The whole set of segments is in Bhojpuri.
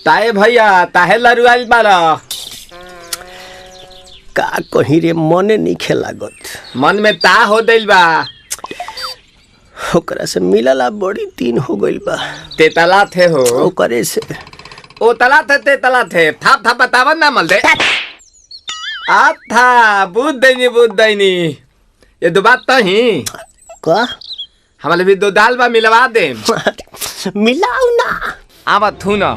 ताए भैया ताहे लरुआल बारा का कहीं रे मने नहीं खेलागत। मन में ता हो दिल बा ओकरा से मिलला बड़ी दिन हो गइल बा। ते तला थे हो ओकरे से ओ तला थे ते तला थे थाप थाप बतावन ना मल दे आ था बुद्ध दैनी ये दो बात तो ही का हमारे भी दो दाल बा मिलवा दे मिलाऊ ना आवा थू ना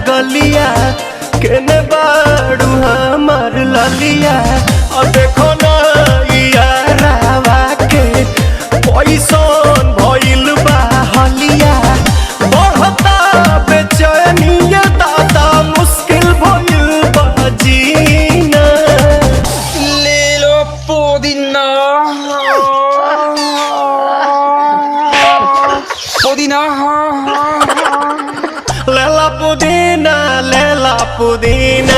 गलिया केने बाड़ू हमार ललिया और देखो ना यारावा के पैसन भइल बा हलिया बढ़ता बेचैनिया दादा मुश्किल भइल बा जीना ले लो पुदीना पुदीना लेला पुदीना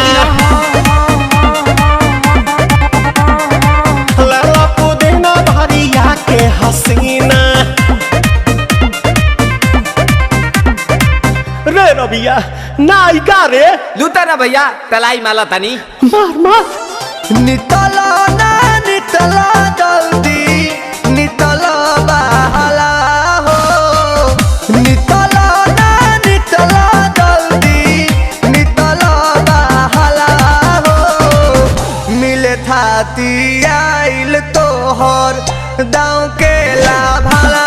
लेला पुदीना भरिया के हसीना रे रबिया नायिका रे लूटा ना भैया तलाई माला तनी मार मार नितला ना नितला जल्दी नितला बहाला हो नितला ना नितला थाती आइल तोहर दाँव के लाभाला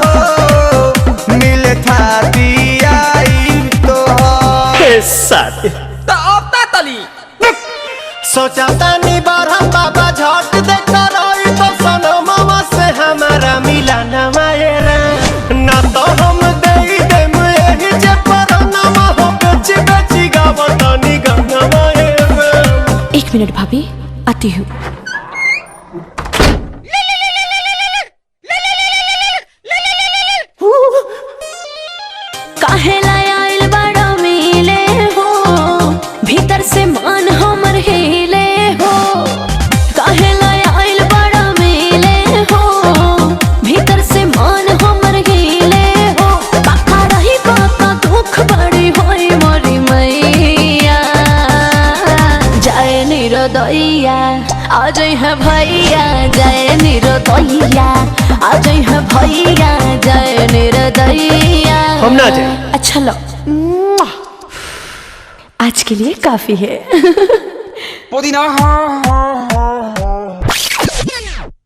हो मिले थाती आइल तोहर साथी तो अब ता तली सोचा तानी बारह बाबा झट देखा रही तो सनमवा से हमारा मिला न मायरा ना तो हम दे देम यही जे परनमा हो बेची बेची गावतानी गंगवा एक मिनट भाभी आती हूँ। काहेला आइल बड़ा मिले हो भीतर से मान हमर हिले हो काहेला आइल बड़ा मिले हो भीतर से मान हमर हिले हो काका रही काका दुख बड़ी होई मोरी मैया जाए निरोदैया आज है भैया जय निरोदैया आज है भैया जय निरोदैया हम ना जाए। अच्छा लो आज के लिए काफी है पुदीना